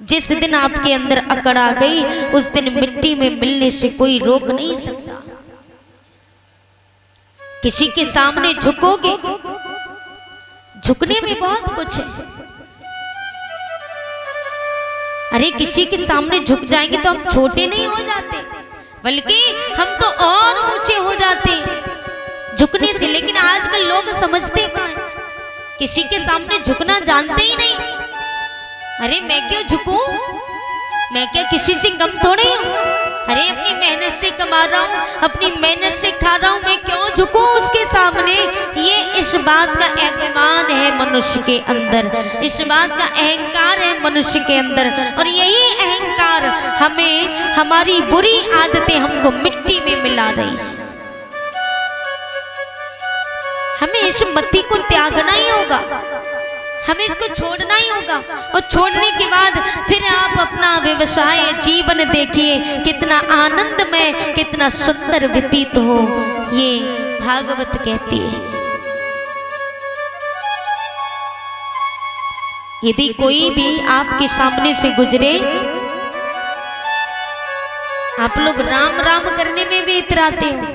जिस दिन आपके अंदर अकड़ आ गई उस दिन मिट्टी में मिलने से कोई रोक नहीं सकता। किसी के सामने झुकोगे, झुकने में बहुत कुछ है। अरे किसी के सामने झुक जाएंगे तो हम छोटे नहीं हो जाते, बल्कि हम तो और ऊंचे हो जाते हैं झुकने से। लेकिन आजकल लोग समझते कहाँ हैं, किसी के सामने झुकना जानते ही नहीं। अरे मैं क्यों झुकूं, मैं क्या किसी से कम थोड़े हूं। अरे अपनी मेहनत से कमा रहा हूं, अपनी मेहनत से खा रहा हूं, मैं क्यों झुकूं उसके सामने। ये इस बात का अभिमान है मनुष्य के अंदर, इस बात का अहंकार है मनुष्य के अंदर। और यही अहंकार हमें, हमारी बुरी आदतें हमको मिट्टी में मिला रही हैं। हमें इस मति को त्यागना ही होगा, हमें इसको छोड़ना ही होगा। और छोड़ने के बाद फिर आप अपना व्यवसाय जीवन देखिए कितना आनंदमय, कितना सुंदर व्यतीत हो। ये भागवत कहती है। यदि कोई भी आपके सामने से गुजरे, आप लोग राम राम करने में भी इतराते हो।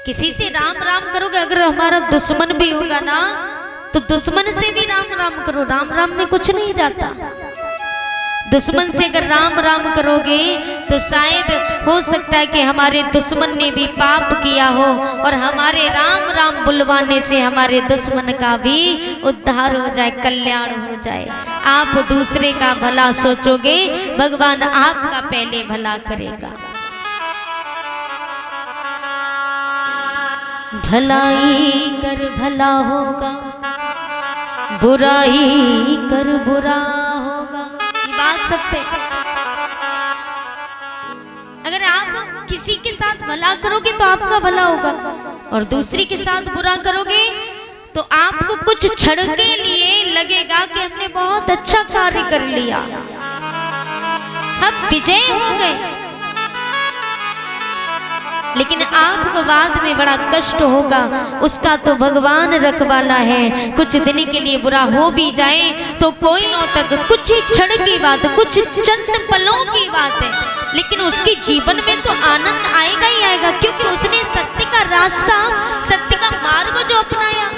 किसी से राम राम करोगे, अगर हमारा दुश्मन भी होगा ना तो दुश्मन से भी राम राम करो, राम राम में कुछ नहीं जाता। दुश्मन से अगर राम राम करोगे तो शायद हो सकता है कि हमारे दुश्मन ने भी पाप किया हो और हमारे राम राम बुलवाने से हमारे दुश्मन का भी उद्धार हो जाए, कल्याण हो जाए। आप दूसरे का भला सोचोगे, भगवान आपका पहले भला करेगा। भलाई कर भला होगा, बुराई कर बुरा होगा। ये बात सत्य है। अगर आप किसी के साथ भला करोगे तो आपका भला होगा, और दूसरे के साथ बुरा करोगे तो आपको कुछ क्षण के लिए लगेगा कि हमने बहुत अच्छा कार्य कर लिया, हम विजय हो गए। लेकिन आपको बाद में बड़ा कष्ट होगा। उसका तो भगवान रखवाला है। कुछ दिन के लिए बुरा हो भी जाए तो कोई तक कुछ क्षण की बात, कुछ चंद पलों की बात है, लेकिन उसके जीवन में तो आनंद आएगा ही आएगा, क्योंकि उसने सत्य का रास्ता, सत्य का मार्ग जो अपनाया।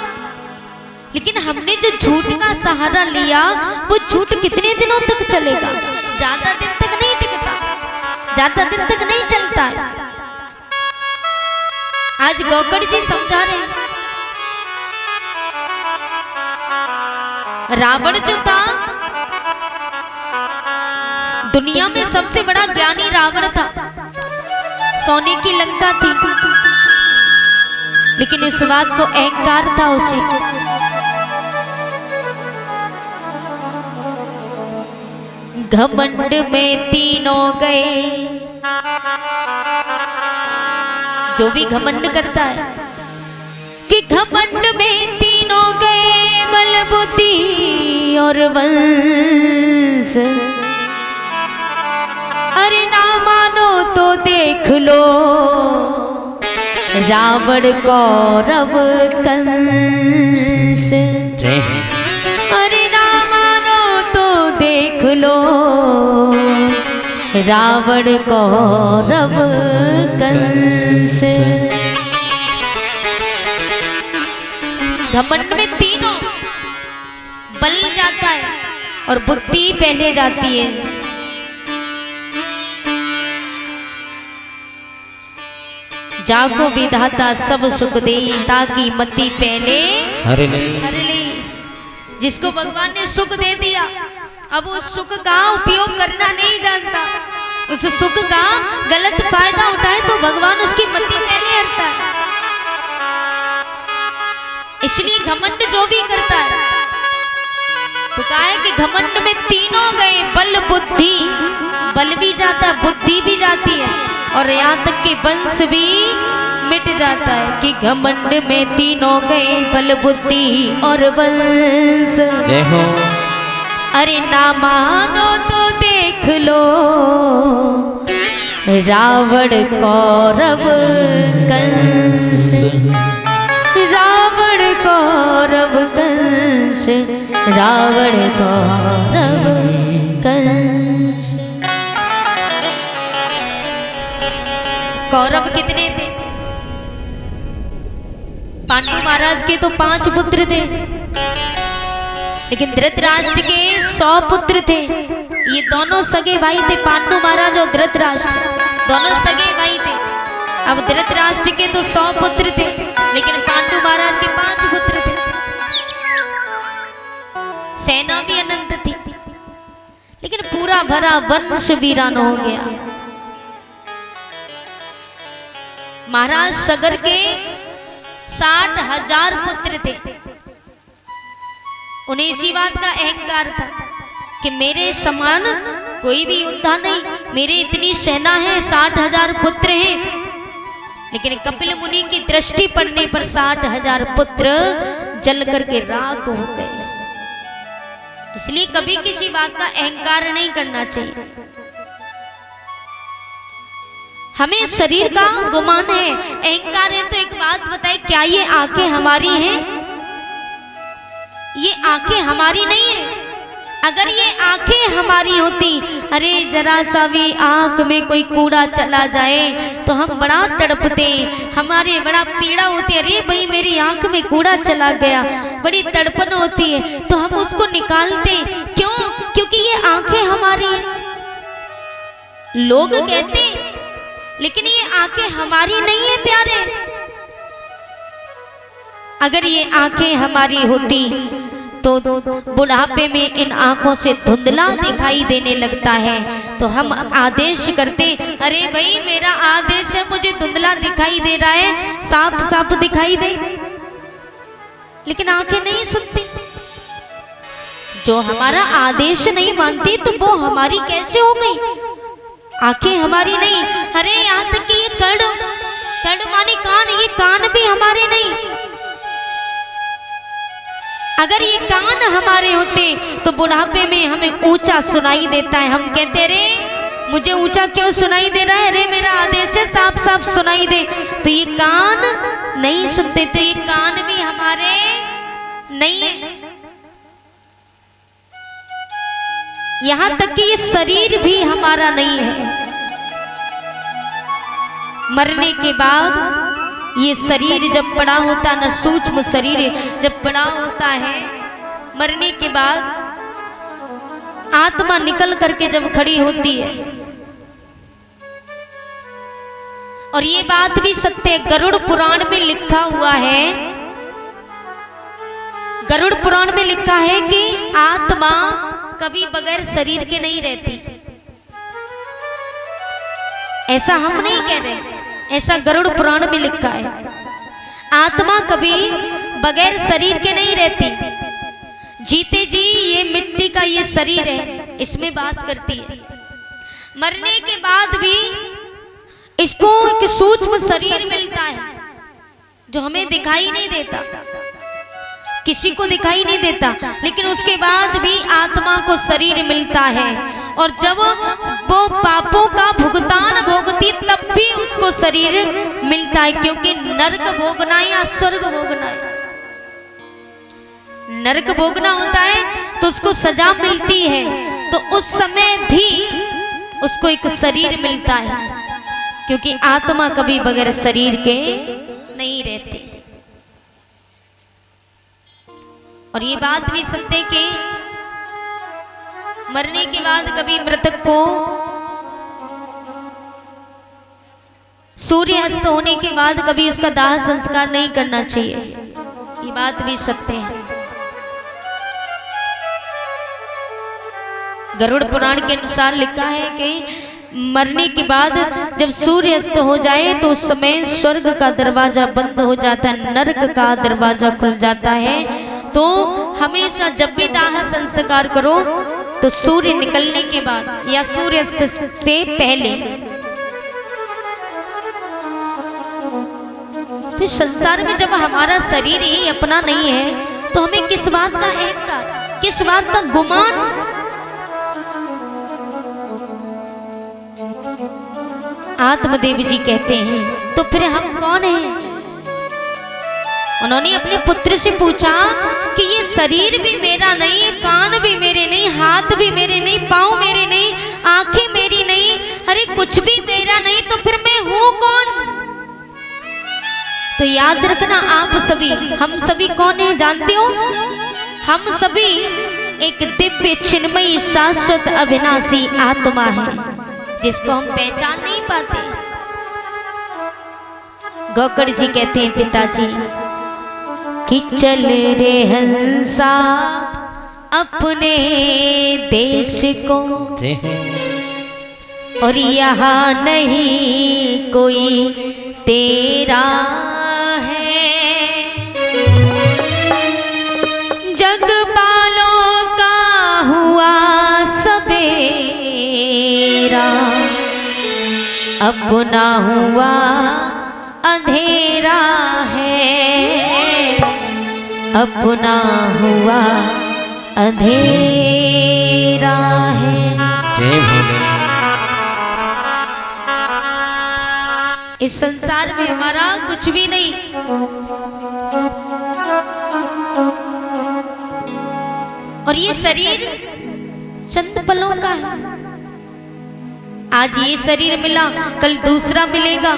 लेकिन हमने जो झूठ का सहारा लिया, वो झूठ कितने दिनों तक चलेगा? ज्यादा दिन तक नहीं टिकता, ज्यादा दिन तक नहीं चलता है। आज गौकड़ जी समझा रहे, रावण जो था दुनिया में सबसे बड़ा ज्ञानी रावण था, सोने की लंका थी, लेकिन इस बात को अहंकार था उसे। घमंड में तीनों गए। जो भी घमंड करता है कि घमंड में तीनों गए, बल बुद्धि और वंश। अरे ना मानो तो देख लो, रावण कौरव कंस। अरे ना मानो तो देख लो, रावण कौरव कंस। घमंड में तीनों बल जाता है और बुद्धि पहले जाती है। जाको विधाता सब सुख दे, ताकि मति पहले हर ले। जिसको भगवान ने सुख दे दिया, अब उस सुख का उपयोग करना नहीं जानता, उस सुख का गलत फायदा उठाए तो भगवान उसकी मति पहले हरता है। इसलिए घमंड जो भी करता है तो कहा है कि घमंड में तीनों गए, बल बुद्धि, बल भी जाता है, बुद्धि भी जाती है, और यहाँ तक कि वंश भी मिट जाता है। कि घमंड में तीनों गए, बल बुद्धि और वंश। जय हो। अरे ना मानो तो देख लो, रावण कौरव कंस। रावण कौरव कंस। रावण कौरव कंस। कौरव कितने थे? पांडु महाराज के तो 5 पुत्र थे, लेकिन धृतराष्ट्र के 100 पुत्र थे। ये दोनों सगे भाई थे, पांडु महाराज और धृतराष्ट्र दोनों सगे भाई थे। अब धृतराष्ट्र के तो 100 पुत्र थे, लेकिन पांडु महाराज के 5 पुत्र थे। सेना भी अनंत थी, लेकिन पूरा भरा वंश वीरान हो गया। महाराज सगर के 60,000 पुत्र थे। उन्हें इसी बात का अहंकार था कि मेरे समान कोई भी योद्धा नहीं, मेरे इतनी सेना है, 60,000 पुत्र हैं। लेकिन कपिल मुनि की दृष्टि पड़ने पर 60,000 पुत्र जल करके राख हो गए। इसलिए कभी किसी बात का अहंकार नहीं करना चाहिए। हमें शरीर का गुमान है, अहंकार है। तो एक बात बताए, क्या ये आंखें हमारी हैं? ये आंखें हमारी नहीं है। अगर ये आंखें हमारी होती, अरे जरा सा भी आंख में कोई कूड़ा चला जाए तो हम बड़ा तड़पते, हमारे बड़ा पीड़ा होती है। अरे भाई मेरी आंख में कूड़ा चला गया, बड़ी तड़पन होती है, तो हम उसको निकालते। क्यों? क्योंकि ये आंखें हमारी हैं। लोग कहते, लेकिन ये आंखें हमारी नहीं है प्यारे। अगर ये आंखें हमारी होती तो बुढ़ापे में इन आंखों से धुंधला दिखाई देने लगता है, तो हम आदेश करते, अरे भाई मेरा आदेश है, मुझे धुंधला दिखाई दे रहा है, साफ साफ दिखाई दे। लेकिन आंखें नहीं सुनती। जो हमारा आदेश नहीं मानती तो वो हमारी कैसे हो गई? आंखें हमारी नहीं। अरे यहाँ तक कि ये कर्ण माने कान, ये कान भी हमारे नहीं। अगर ये कान हमारे होते तो बुढ़ापे में हमें ऊंचा सुनाई देता है। हम कहते, रे मुझे ऊंचा क्यों सुनाई दे रहा है? अरे मेरा आदेश है, साफ साफ सुनाई दे। तो ये कान नहीं सुनते, तो ये कान भी हमारे नहीं है। यहां तक कि ये शरीर भी हमारा नहीं है। मरने के बाद ये शरीर जब पड़ा होता, न सूक्ष्म शरीर जब पड़ा होता है, मरने के बाद आत्मा निकल करके जब खड़ी होती है, और ये बात भी सत्य है, गरुड़ पुराण में लिखा हुआ है, गरुड़ पुराण में लिखा है कि आत्मा कभी बगैर शरीर के नहीं रहती। ऐसा हम नहीं कह रहे, ऐसा गरुड़ पुराण में लिखा है। आत्मा कभी बगैर शरीर के नहीं रहती। जीते जी ये मिट्टी का ये शरीर है, इसमें वास करती है। मरने के बाद भी इसको एक सूक्ष्म शरीर मिलता है जो हमें दिखाई नहीं देता, किसी को दिखाई नहीं देता, लेकिन उसके बाद भी आत्मा को शरीर मिलता है। और जब वो पापों का भुगतान भोगती तब भी उसको शरीर मिलता है, क्योंकि नरक भोगना या स्वर्ग भोगना है। नरक भोगना होता है तो उसको सजा मिलती है, तो उस समय भी उसको एक शरीर मिलता है, क्योंकि आत्मा कभी बगैर शरीर के नहीं रहती। और ये बात भी सत्य है कि मरने के बाद कभी मृतक को सूर्य अस्त होने के बाद कभी उसका दाह संस्कार नहीं करना चाहिए। ये बात भी सत्य है। गरुड़ पुराण के अनुसार लिखा है कि मरने के बाद जब सूर्य अस्त हो जाए तो उस समय स्वर्ग का दरवाजा बंद हो जाता है, नरक का दरवाजा खुल जाता है। तो हमेशा जब भी दाह संस्कार करो तो सूर्य निकलने के बाद या सूर्यास्त से पहले। फिर संसार में जब हमारा शरीर ही अपना नहीं है तो हमें किस बात का अहंकार, किस बात का गुमान? आत्मदेव जी कहते हैं, तो फिर हम कौन हैं? उन्होंने अपने पुत्र से पूछा कि ये शरीर भी मेरा नहीं, ये कान भी मेरे नहीं, हाथ भी मेरे नहीं, पाँव मेरे नहीं, आंखें मेरी नहीं, अरे कुछ भी मेरा नहीं, तो फिर मैं हूं कौन? तो याद रखना आप सभी, हम सभी कौन है जानते हो? हम सभी एक दिव्य चिन्मयी शाश्वत अविनाशी आत्मा है, जिसको हम पहचान नहीं पाते। गोकर्ण जी कहते हैं पिताजी कि चल रे हंसा अपने देश को, और यहाँ नहीं कोई तेरा है, जग बालों का हुआ सबेरा, अपना हुआ अंधेरा है, अपना हुआ अंधेरा है। जय भोले। इस संसार में हमारा कुछ भी नहीं, और ये शरीर चंद पलों का है। आज ये शरीर मिला, कल दूसरा मिलेगा,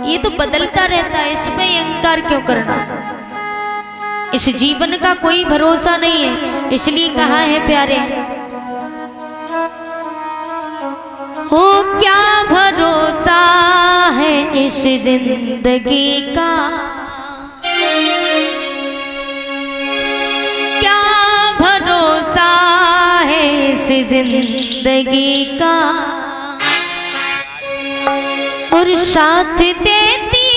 ये तो बदलता रहता है, इसमें अहंकार क्यों करना? इस जीवन का कोई भरोसा नहीं है, इसलिए कहा है प्यारे, हो क्या भरोसा है इस जिंदगी का, क्या भरोसा है इस जिंदगी का, और साथ देती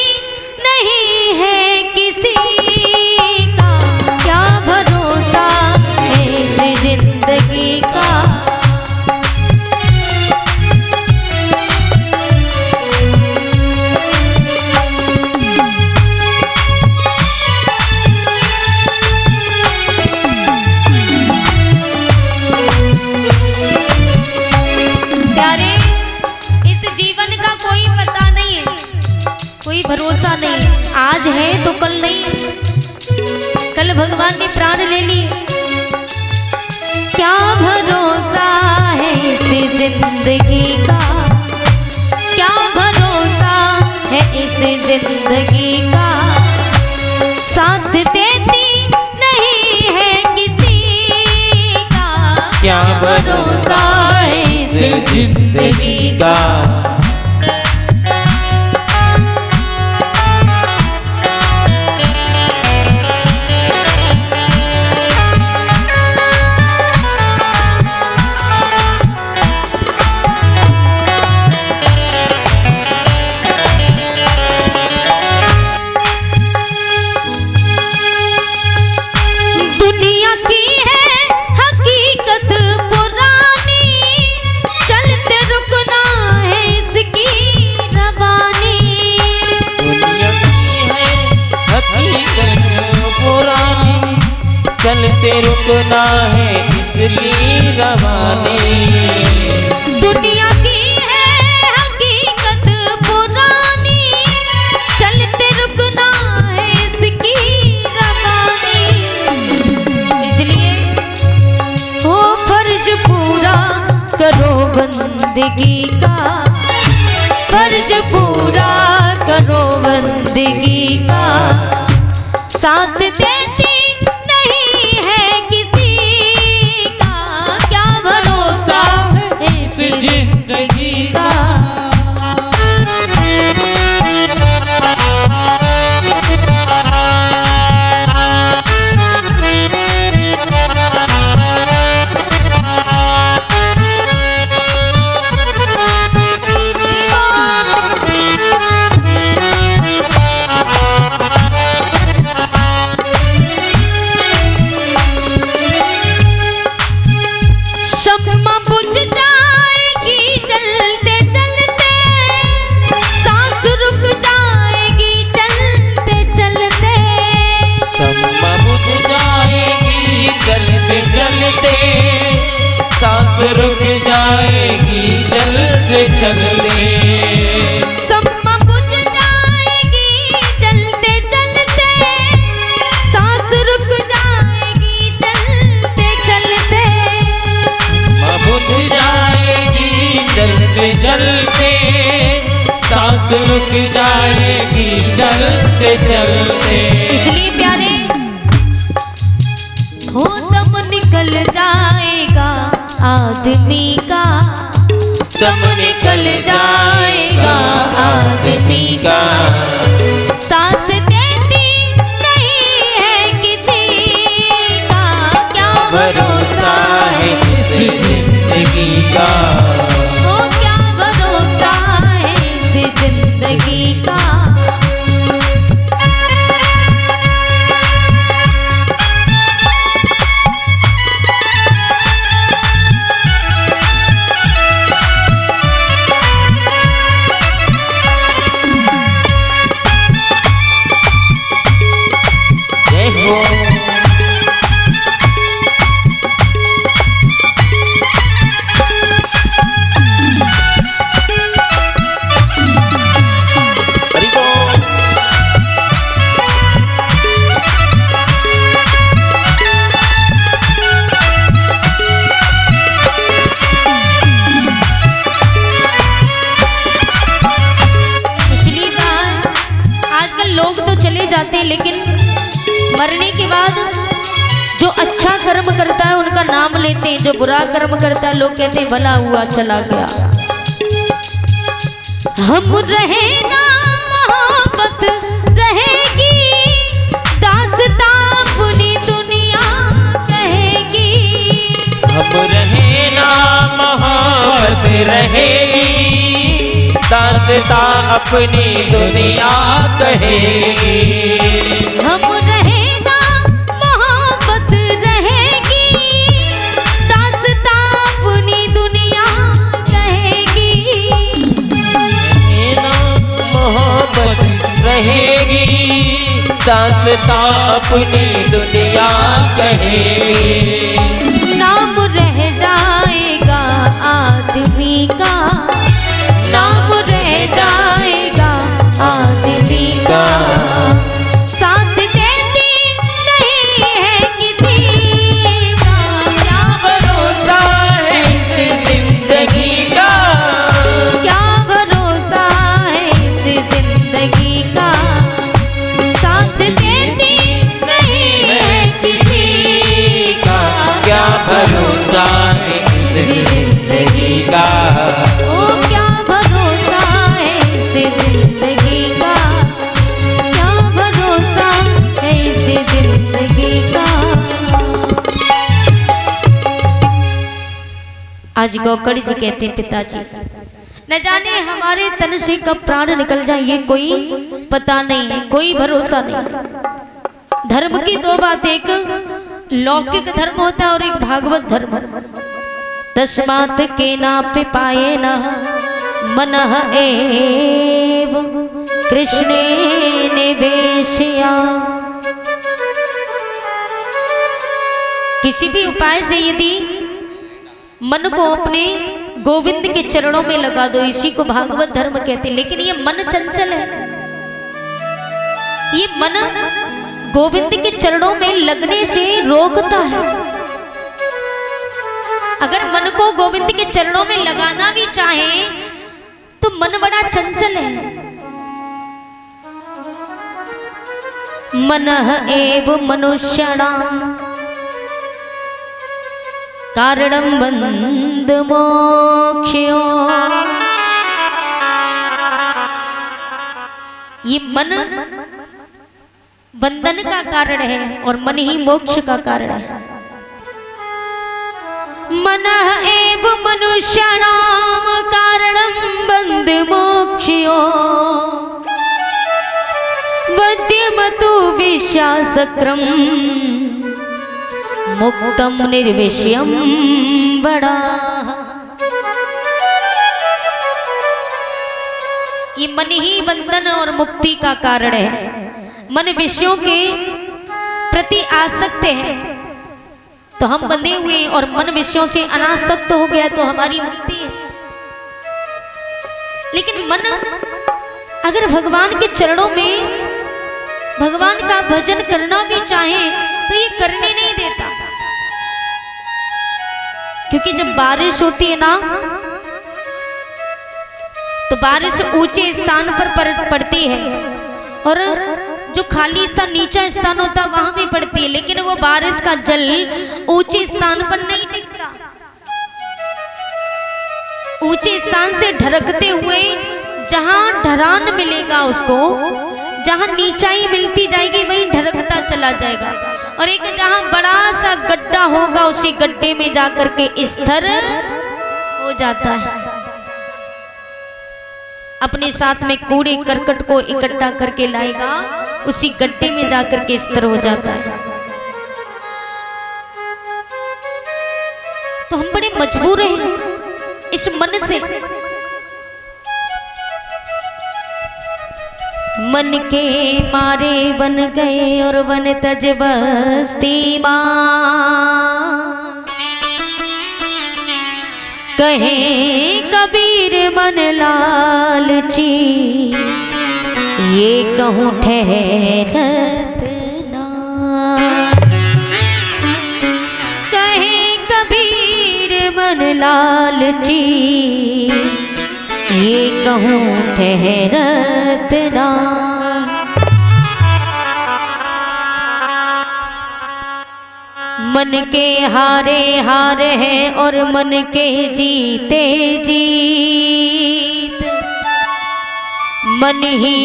नहीं है किसी का, क्या भरोसा है इस जिंदगी का। प्यारे, इस जीवन का कोई पता नहीं है, कोई भरोसा नहीं, आज है तो कल नहीं, कल भगवान ने प्राण ले लिए, क्या भरोसा है इस जिंदगी का, क्या भरोसा है इस जिंदगी का, साथ देती नहीं है किसी का, क्या भरोसा है इस जिंदगी का। दुनिया की है हकीकत पुरानी, चलते रुकना है इसकी रवानी, दुनिया की है हकीकत पुरानी, चलते रुकना है इसकी रवानी, दुनिया की है हकीकत पुरानी, चलते रुकना है इसकी रवानी, इसलिए हो फर्ज पूरा करो बंदगी का, फर्ज पूरा करो बंदगी का, साथ देती नहीं है किसी का, क्या भरोसा है इस जिंदगी का। शम्मा बुझ जाएगी चलते चलते, सांस रुक जाएगी चलते चलते, शम्मा बुझ जाएगी चलते चलते, सांस रुक जाएगी चलते चलते, शम्मा बुझ जाएगी चलते चलते, के चलते। इसलिए प्यारे हो दम निकल जाएगा आदमी का, दम निकल जाएगा आदमी का, साथ देती नहीं है किसी का, क्या भरोसा है इस जिंदगी का। ओ क्या भरोसा है इस जिंदगी का। लोग तो चले जाते हैं, लेकिन मरने के बाद जो अच्छा कर्म करता है उनका नाम लेते हैं, जो बुरा कर्म करता है लोग कहते हैं भला हुआ चला गया। हम रहेगा मोहब्बत रहेगी, दास्तां अपनी दुनिया कहेगी। हम रहेना मोहब्बत रहेगी, दास्तां अपनी दुनिया कहेगी। हम रहेगा मोहब्बत रहेगी, दास्तां अपनी दुनिया कहेगी। रहेना मोहब्बत रहेगी, दास्तां अपनी दुनिया कहेगी। नाम रह जाएगा आदमी का, नाम रह जाएगा आदमी का, साथ देती नहीं है किसी का, क्या भरोसा है इस जिंदगी का, क्या भरोसा है इस जिंदगी का, साथ देती नहीं है किसी का, क्या भरोसा है इस जिंदगी का। ओ क्या भरोसा है इस जिंदगी का, क्या भरोसा है इस जिंदगी का। आज गौकड़ी जी कहते हैं पिताजी न जाने हमारे तन से कब प्राण निकल जाए ये कोई पता नहीं है, कोई भरोसा नहीं। धर्म की दो बात, एक लौकिक धर्म होता है और एक भागवत धर्म। तस्मात् के नापि पाए न मनः एव कृष्णे निवेशया। किसी भी उपाय से यदि मन को अपने गोविंद के चरणों में लगा दो, इसी को भागवत धर्म कहते हैं। लेकिन ये मन चंचल है, ये मन गोविंद के चरणों में लगने से रोकता है। अगर मन को गोविंद के चरणों में लगाना भी चाहे तो मन बड़ा चंचल है। मनः एव मनुष्याणां कारणं बन्ध मोक्षयो। ये मन बंधन का कारण है और मन ही मोक्ष का कारण है। मनः एव मनुष्याणां कारणं बन्ध मोक्षयो वद्यमतु विश्वासक्रम मुक्तम निर्विषयम बड़ा। ये मन ही बंधन और मुक्ति का कारण है। मन विषयों के प्रति आसक्त है तो हम बंधे हुए, और मन विषयों से अनासक्त हो गया तो हमारी मुक्ति है। लेकिन मन अगर भगवान के चरणों में भगवान का भजन करना भी चाहे तो ये करने नहीं देता। क्योंकि जब बारिश होती है ना तो बारिश ऊंचे स्थान पर पड़ती है और जो खाली स्थान नीचा स्थान होता है वहां भी पड़ती है, लेकिन वो बारिश का जल ऊंचे स्थान पर नहीं टिकता। ऊंचे स्थान से ढरकते हुए जहां ढरान मिलेगा उसको, जहां नीचाई मिलती जाएगी वहीं ढरकता चला जाएगा। और एक जहां बड़ा सा गड्ढा होगा उसी गड्ढे में जाकर के स्थिर हो जाता है। अपने साथ में कूड़े करकट को इकट्ठा करके लाएगा, उसी गड्ढे में जाकर के स्थिर हो जाता है। तो हम बड़े मजबूर हैं इस मन से। मन के मारे बन गए और बन तज बस्ती मां, कहे कबीर मन लालची, ये कहूँ ठहरत ना। कहे कबीर मन लालची, ये कहूँ ठहरत ना। मन के हारे हार है और मन के जीते जीत, मन ही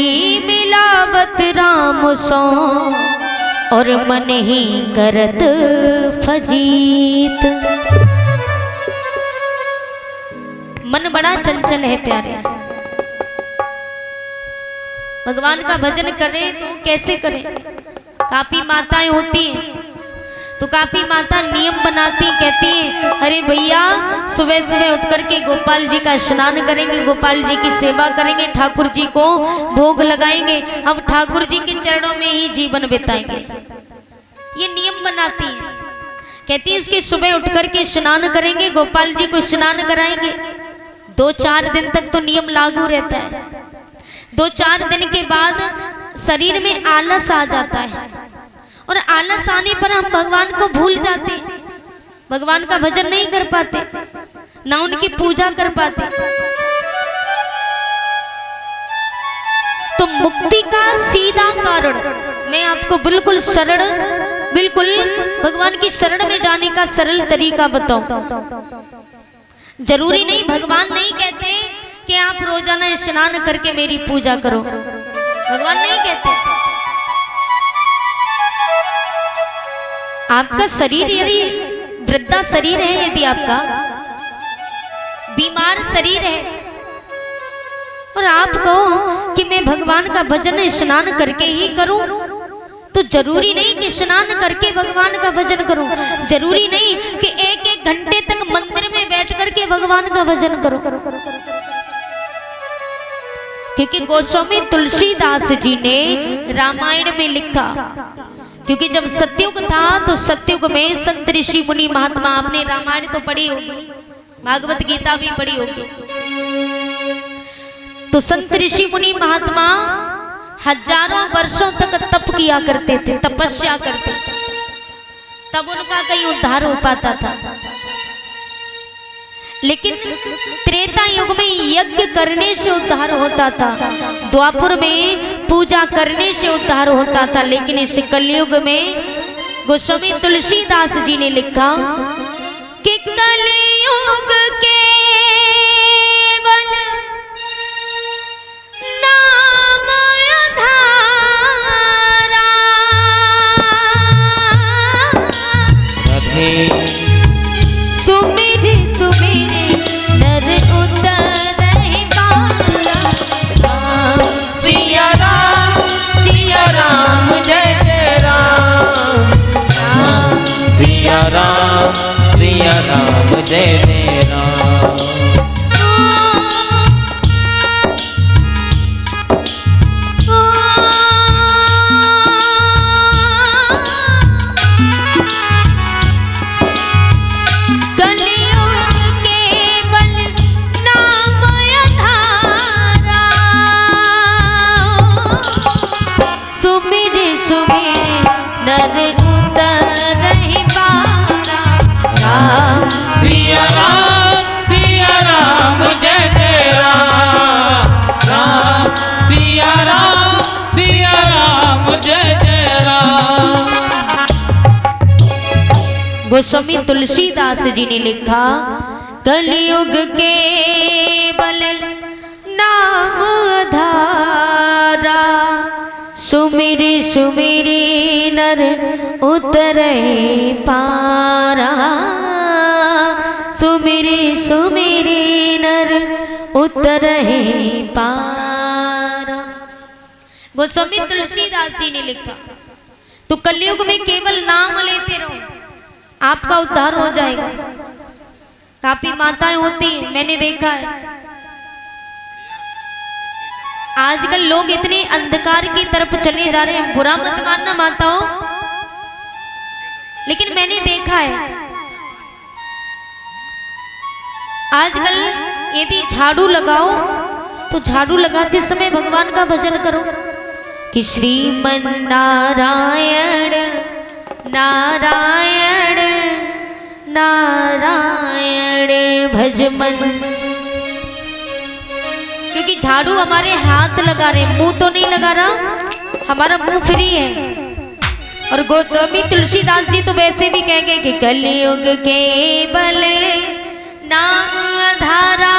मिलावत राम सो और मन ही करत फजीत। मन बड़ा चंचल है प्यारे। भगवान का भजन करें तो कैसे करें? काफी माताएं होती हैं तो काफी माता नियम बनाती, कहती है अरे भैया सुबह सुबह उठ करके गोपाल जी का स्नान करेंगे, गोपाल जी की सेवा करेंगे, ठाकुर जी को भोग लगाएंगे, हम ठाकुर जी के चरणों में ही जीवन बिताएंगे। ये नियम बनाती है, कहती है इसकी सुबह उठ करके स्नान करेंगे, गोपाल जी को स्नान कराएंगे। 2-4 दिन तक तो नियम लागू रहता है। 2-4 दिन के बाद शरीर में आलस आ जाता है और आलस आने पर हम भगवान को भूल जाते हैं, भगवान का भजन नहीं कर पाते, ना उनकी पूजा कर पाते। तो मुक्ति का सीधा कारण मैं आपको बिल्कुल सरल, बिल्कुल भगवान की शरण में जाने का सरल तरीका बताऊं। जरूरी नहीं, भगवान नहीं कहते कि आप रोजाना स्नान करके मेरी पूजा करो, भगवान नहीं कहते। आपका शरीर यदि वृद्धा शरीर है, यदि आपका बीमार शरीर है और आप कहो कि मैं भगवान का भजन स्नान करके ही करूं, तो जरूरी नहीं कि स्नान करके भगवान का भजन करो। जरूरी नहीं कि 1-1 घंटे तक मंदिर में बैठ करके भगवान का भजन करो। क्योंकि गोस्वामी तुलसीदास जी ने रामायण में लिखा, क्योंकि जब सतयुग था तो सतयुग में संत ऋषि मुनि महात्मा, आपने रामायण तो पढ़ी होगी, भागवत गीता भी पढ़ी होगी, तो संत ऋषि मुनि महात्मा हजारों वर्षों तक तप किया करते थे, तपस्या करते थे, तब उनका कहीं उद्धार हो पाता था। लेकिन त्रेता युग में यज्ञ करने से उद्धार होता था, द्वापर में पूजा करने से उद्धार होता था, लेकिन इस कलयुग में गोस्वामी तुलसीदास जी ने लिखा कि कलयुग के सुमिर सुमिर नर उतर पारा, सिया राम जय जय राम, सिया राम जय जय राम। सिया राम जय जय राम, सिया राम गोस्वामी तुलसीदास जी ने लिखा, कलयुग के बल नाम धारा, सुमिरे सुमिरे नर उतरे पारा, सुमिरे सुमिरे नर उतरे पारा। गोस्वामी तुलसीदास जी ने लिखा, तो कलयुग में केवल नाम लेते रहो, आपका उद्धार हो जाएगा। काफी माताएं होती हैं, मैंने देखा है आजकल लोग इतने अंधकार की तरफ चले जा रहे हैं। बुरा मत मानना माताओं, लेकिन मैंने देखा है आजकल यदि झाड़ू लगाओ तो झाड़ू लगाते समय भगवान का भजन करो कि श्रीमन नारायण नारायण नारायण भजमन। क्योंकि झाड़ू हमारे हाथ लगा रहे, मुंह तो नहीं लगा रहा, हमारा मुंह फ्री है। और गोस्वामी तुलसीदास जी तो वैसे भी कह गए कि कलयुग के बल नाम धारा,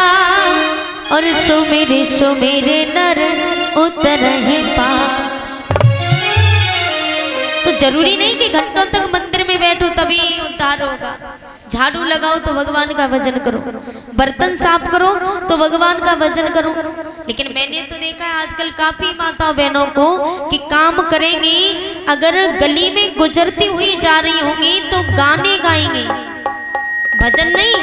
और सुमिरे सुमिरे नर उतरहि पार। तो जरूरी नहीं कि घंटों तक मंदिर में बैठो तभी उद्धार होगा। झाड़ू लगाओ तो भगवान का भजन करो, बर्तन साफ करो तो भगवान का भजन करो। लेकिन मैंने तो देखा है आजकल काफी माताओं बहनों को कि काम करेंगी, अगर गली में गुजरती हुई जा रही होंगी तो गाने गाएंगी, भजन नहीं।